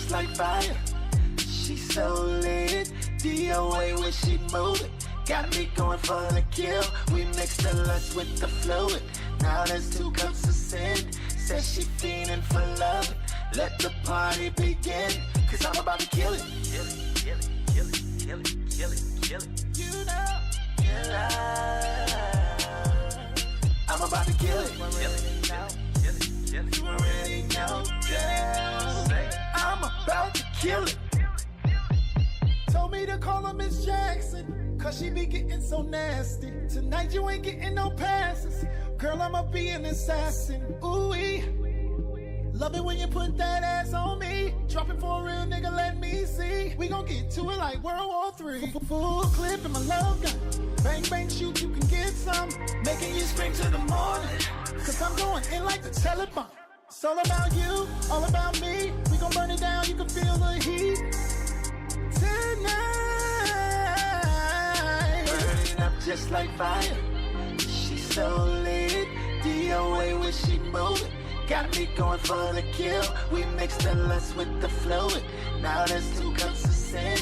just like fire. She so lit, DOA when she move it. Got me going for the kill. We mix the lust with the fluid. Now there's 2 cups of sin. Says she fiending for love. Let the party begin. Cause I'm about to kill it. Kill it, kill it, kill it, kill it, kill it, kill it. You know, kill it. I'm about to kill it. Kill it, kill it, kill it, kill it. You already know, girl. I'm about to kill it. Told me to call her Miss Jackson, cause she be getting so nasty. Tonight you ain't getting no passes. Girl, I'ma be an assassin. Ooh-wee. Love it when you put that ass on me. Dropping for a real nigga, let me see. We gon' get to it like World War III. Full clip in my love gun. Bang, bang, shoot, you can get some. Making you scream to the morning. Cause I'm going in like the Taliban. It's all about you, all about me. We gon' burn it down, you can feel the heat. Tonight, burning up just like fire. She's so lit, DOA when she move it. Got me going for the kill. We mix the lust with the fluid. Now there's 2 cups of sin.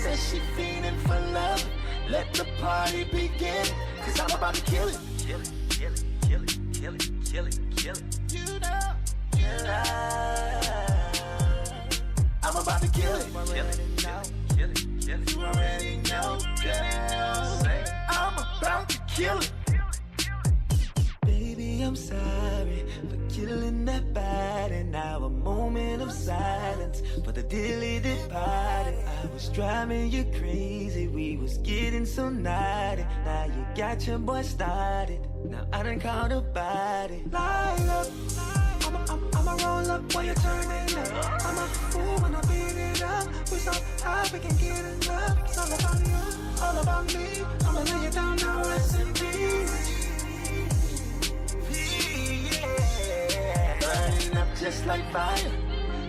Says she fiending for love. Let the party begin. Cause I'm about to kill it. Kill it, kill it, kill it, kill it, kill it, kill it. You know, kill it. I'm about to kill it. Kill it, kill it, kill it, kill it. You already know, girl. I'm about to kill it. Baby, I'm sorry for killing that body. Now a moment of silence for the dearly departed. I was driving you crazy, we was getting so naughty. Now you got your boy started, now I done called a body. Light up, I'ma roll up while you're turning up. I'm a fool when I beat it up. We so high we can get enough. It's all about you, all about me. I'ma lay you down now, rest in peace. Burning up just like fire.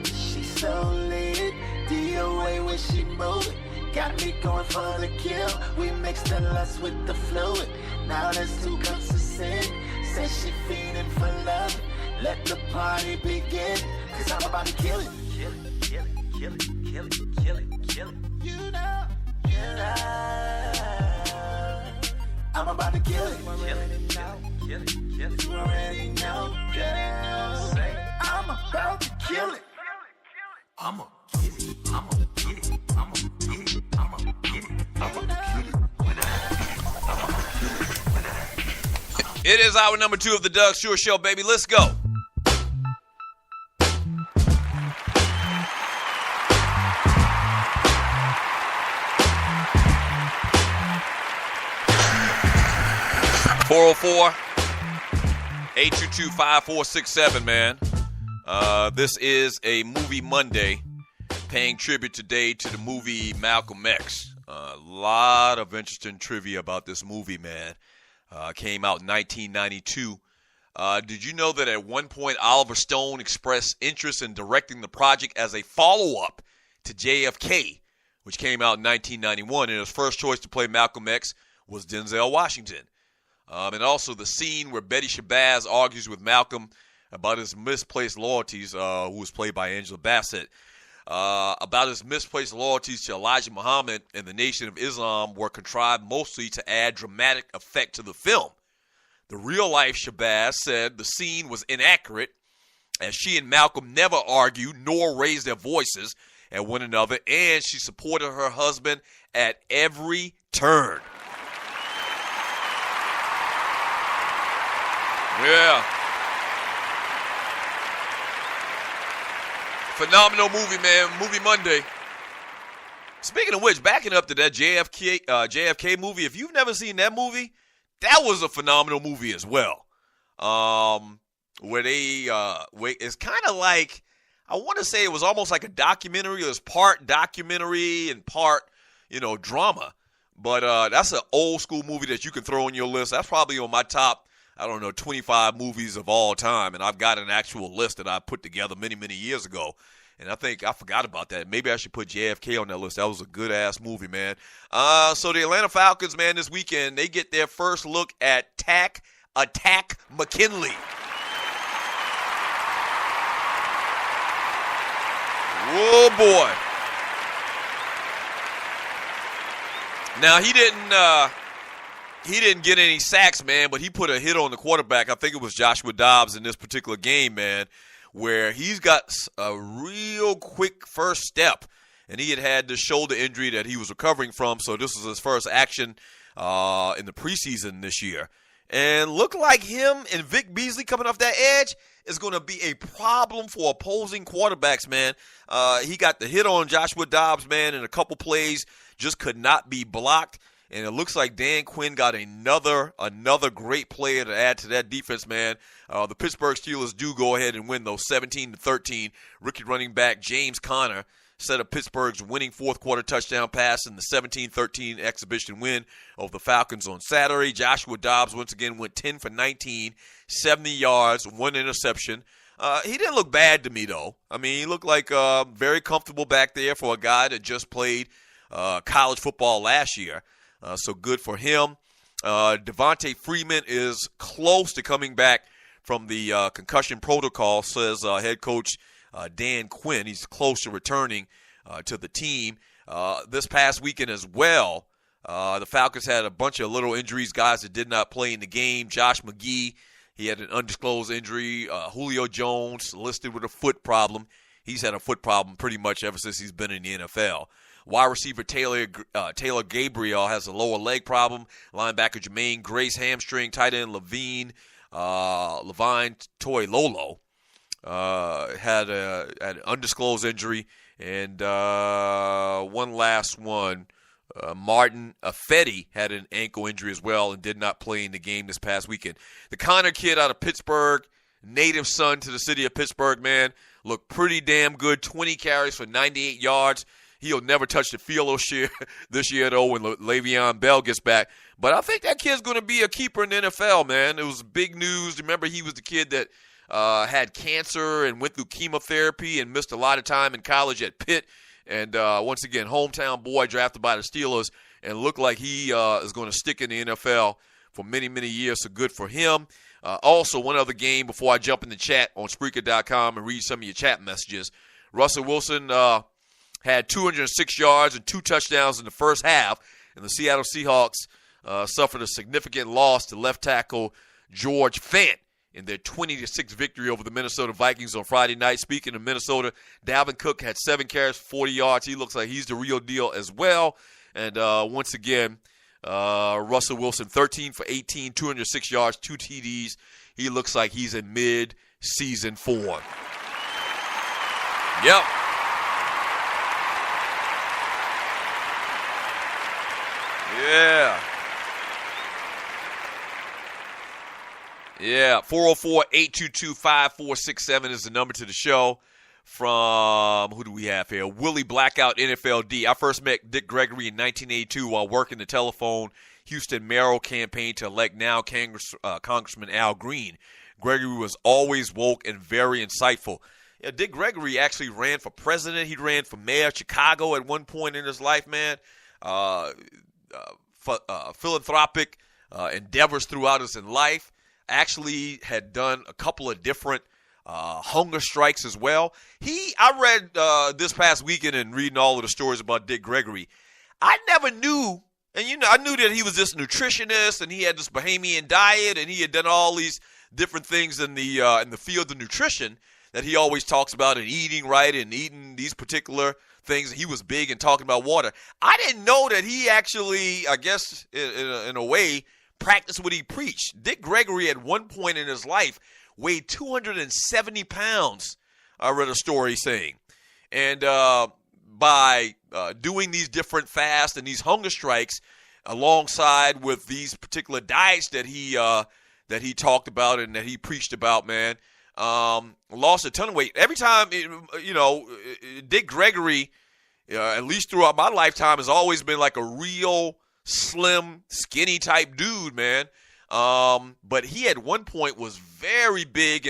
She's so lit, DOA when she move it. Got me going for the kill. We mix the lust with the fluid. Now there's 2 cups of sin. Says she fiending for love. Let the party begin. Cause I'm about to kill it. Kill it, kill it, kill it, kill it, kill it, kill it. You know, kill it. I'm about to kill it. Kill it, kill it, kill it, kill it. You already know, girl. I'm about to kill it. I'ma get it, I'ma get it, I'ma get it, I'ma get it, I'ma get it. It is hour number 2 of the Doug Stewart Show, baby. Let's go. (404) 822-5467, man. This is a Movie Monday, paying tribute today to the movie Malcolm X. A lot of interesting trivia about this movie, man. Came out in 1992. Did you know that at one point Oliver Stone expressed interest in directing the project as a follow-up to JFK, which came out in 1991, and his first choice to play Malcolm X was Denzel Washington. And also the scene where Betty Shabazz argues with Malcolm about his misplaced loyalties, who was played by Angela Bassett, about his misplaced loyalties to Elijah Muhammad and the Nation of Islam were contrived mostly to add dramatic effect to the film. The real-life Shabazz said the scene was inaccurate, as she and Malcolm never argued nor raised their voices at one another, and she supported her husband at every turn. Yeah. Phenomenal movie, man. Movie Monday. Speaking of which, backing up to that JFK movie, if you've never seen that movie, that was a phenomenal movie as well. Where it's kind of like, I want to say it was almost like a documentary. It was part documentary and part, drama. But that's an old school movie that you can throw on your list. That's probably on my top, 25 movies of all time. And I've got an actual list that I put together many, many years ago. And I think I forgot about that. Maybe I should put JFK on that list. That was a good-ass movie, man. So the Atlanta Falcons, man, this weekend, they get their first look at Attack McKinley. Oh, boy. Now, he didn't get any sacks, man, but he put a hit on the quarterback. I think it was Joshua Dobbs in this particular game, man, where he's got a real quick first step. And he had the shoulder injury that he was recovering from, so this was his first action in the preseason this year. And look like him and Vic Beasley coming off that edge is going to be a problem for opposing quarterbacks, man. He got the hit on Joshua Dobbs, man, in a couple plays, just could not be blocked. And it looks like Dan Quinn got another great player to add to that defense, man. The Pittsburgh Steelers do go ahead and win, though, 17-13. Rookie running back James Conner set up Pittsburgh's winning fourth-quarter touchdown pass in the 17-13 exhibition win over the Falcons on Saturday. Joshua Dobbs once again went 10 for 19, 70 yards, 1 interception. He didn't look bad to me, though. I mean, he looked like very comfortable back there for a guy that just played college football last year. So good for him. Devontae Freeman is close to coming back from the concussion protocol, says head coach Dan Quinn. He's close to returning to the team. This past weekend as well, the Falcons had a bunch of little injuries, guys that did not play in the game. Josh McGee, he had an undisclosed injury. Julio Jones listed with a foot problem. He's had a foot problem pretty much ever since he's been in the NFL. Wide receiver Taylor Gabriel has a lower leg problem. Linebacker Jermaine Grace hamstring. Tight end Levine Toilolo had an undisclosed injury. And one last one, Martin Affetti had an ankle injury as well and did not play in the game this past weekend. The Connor kid out of Pittsburgh, native son to the city of Pittsburgh, man, looked pretty damn good. 20 carries for 98 yards. He'll never touch the field this year, though, when Le'Veon Bell gets back. But I think that kid's going to be a keeper in the NFL, man. It was big news. Remember, he was the kid that had cancer and went through chemotherapy and missed a lot of time in college at Pitt. And once again, hometown boy drafted by the Steelers and looked like he is going to stick in the NFL for many, many years. So good for him. Also, one other game before I jump in the chat on Spreaker.com and read some of your chat messages. Russell Wilson had 206 yards and 2 touchdowns in the first half, and the Seattle Seahawks suffered a significant loss to left tackle George Fant in their 20-6 victory over the Minnesota Vikings on Friday night. Speaking of Minnesota, Dalvin Cook had 7 carries for 40 yards. He looks like he's the real deal as well. And once again, Russell Wilson, 13 for 18, 206 yards, 2 TDs. He looks like he's in mid-season form. Yep. Yeah, 404-822-5467 is the number to the show. From, who do we have here? Willie Blackout NFLD. I first met Dick Gregory in 1982 while working the telephone Houston mayoral campaign to elect now Congressman Al Green. Gregory was always woke and very insightful. Yeah, Dick Gregory actually ran for president. He ran for mayor of Chicago at one point in his life, man. Philanthropic endeavors throughout his life. Actually had done a couple of different hunger strikes as well. I read this past weekend and reading all of the stories about Dick Gregory. I never knew, and I knew that he was this nutritionist and he had this Bahamian diet and he had done all these different things in the field of nutrition that he always talks about and eating right and eating these particular things. He was big in talking about water. I didn't know that he actually, I guess, in a way, practiced what he preached. Dick Gregory at one point in his life weighed 270 pounds, I read a story saying. And by doing these different fasts and these hunger strikes alongside with these particular diets that he talked about and that he preached about, man, lost a ton of weight. Every time, Dick Gregory, at least throughout my lifetime, has always been like a real slim, skinny type dude, man. But he at one point was very big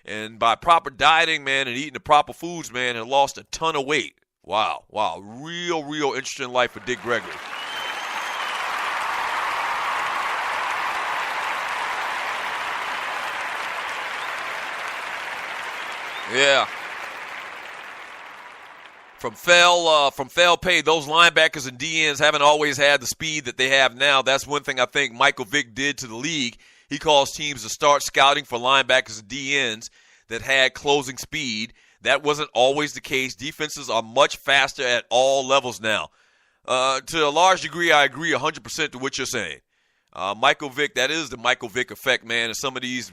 and by proper dieting, man, and eating the proper foods, man, had lost a ton of weight. Wow. Real interesting life for Dick Gregory. from fail pay, those linebackers and DNs haven't always had the speed that they have now. That's one thing I think Michael Vick did to the league. He caused teams to start scouting for linebackers and DNs that had closing speed. That wasn't always the case. Defenses are much faster at all levels now. To a large degree, I agree 100% to what you're saying. Michael Vick, that is the Michael Vick effect, man. And some of these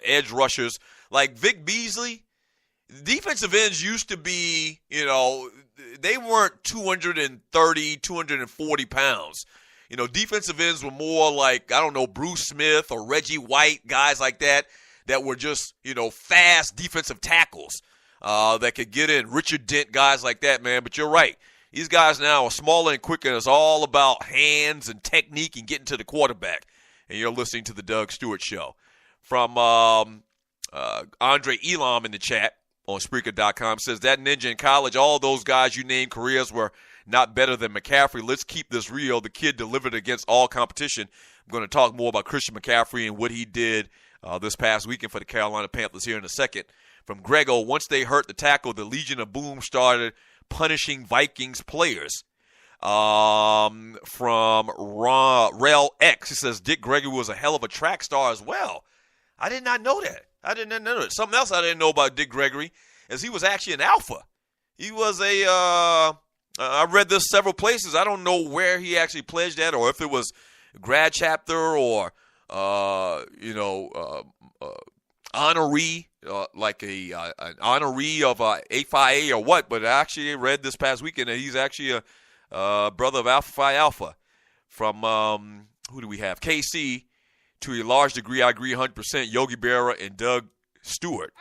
edge rushers, like Vic Beasley, defensive ends used to be, they weren't 230, 240 pounds. Defensive ends were more like, Bruce Smith or Reggie White, guys like that were just, fast defensive tackles that could get in. Richard Dent, guys like that, man. But you're right. These guys now are smaller and quicker, and it's all about hands and technique and getting to the quarterback. And you're listening to the Doug Stewart Show. From Andre Elam in the chat on Spreaker.com says, that ninja in college, all those guys you named careers were not better than McCaffrey. Let's keep this real. The kid delivered against all competition. I'm going to talk more about Christian McCaffrey and what he did this past weekend for the Carolina Panthers here in a second. From Grego, once they hurt the tackle, the Legion of Boom started punishing Vikings players. From Rel X, he says Dick Gregory was a hell of a track star as well. I did not know that. Something else I didn't know about Dick Gregory is he was actually an alpha. He was I read this several places. I don't know where he actually pledged at, or if it was grad chapter or honoree, like an honoree of A5A or what. But I actually read this past weekend that he's actually a brother of Alpha Phi Alpha. From who do we have? KC. To a large degree, I agree 100%. Yogi Berra and Doug Stewart.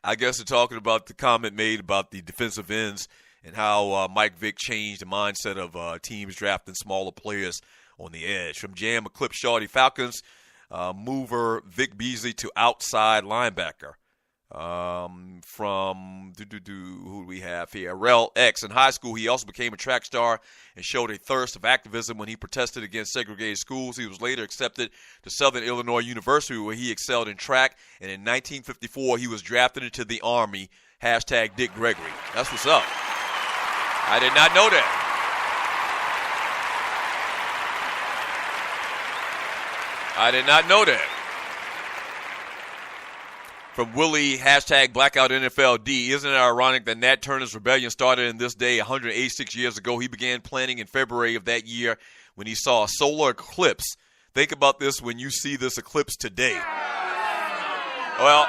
I guess they're talking about the comment made about the defensive ends and how Mike Vick changed the mindset of teams drafting smaller players on the edge. From Jam Eclipse Shawty Falcons, mover Vic Beasley to outside linebacker. From who do we have here? Rel X. In high school, he also became a track star and showed a thirst of activism when he protested against segregated schools. He was later accepted to Southern Illinois University, where he excelled in track. And in 1954, he was drafted into the Army. Hashtag Dick Gregory. That's what's up. I did not know that. I did not know that. From Willie, hashtag Blackout NFLD. Isn't it ironic that Nat Turner's rebellion started in this day 186 years ago? He began planning in February of that year when he saw a solar eclipse. Think about this when you see this eclipse today. Well,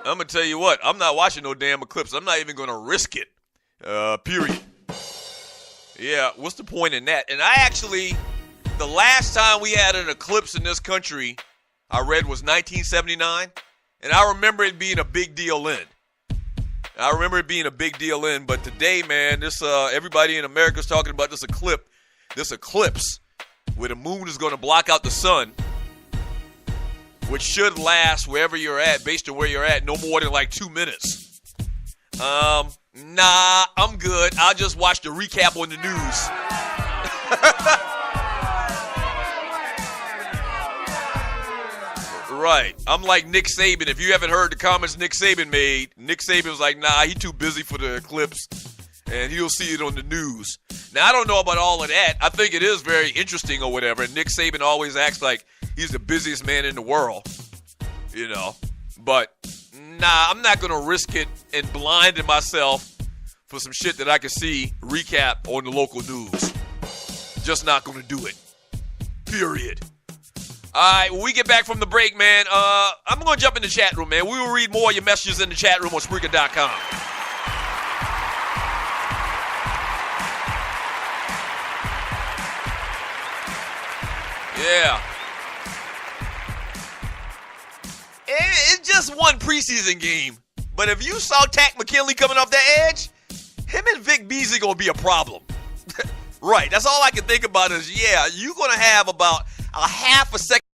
I'm going to tell you what. I'm not watching no damn eclipse. I'm not even going to risk it. Period. Yeah, what's the point in that? And I actually... The last time we had an eclipse in this country, I read, was 1979, and I remember it being a big deal then. But today, man, this everybody in America is talking about this eclipse, where the moon is going to block out the sun, which should last wherever you're at, based on where you're at, no more than like 2 minutes. Nah, I'm good. I'll just watch the recap on the news. Right. I'm like Nick Saban. If you haven't heard the comments Nick Saban made, Nick Saban was like, nah, he's too busy for the eclipse, and he'll see it on the news. Now, I don't know about all of that. I think it is very interesting or whatever, and Nick Saban always acts like he's the busiest man in the world, But, nah, I'm not going to risk it and blinding myself for some shit that I can see recap on the local news. Just not going to do it. Period. All right, when we get back from the break, man, I'm going to jump in the chat room, man. We will read more of your messages in the chat room on Spreaker.com. Yeah. It's just one preseason game. But if you saw Tack McKinley coming off that edge, him and Vic Beasley going to be a problem. Right, that's all I can think about is, yeah, you're going to have about a half a second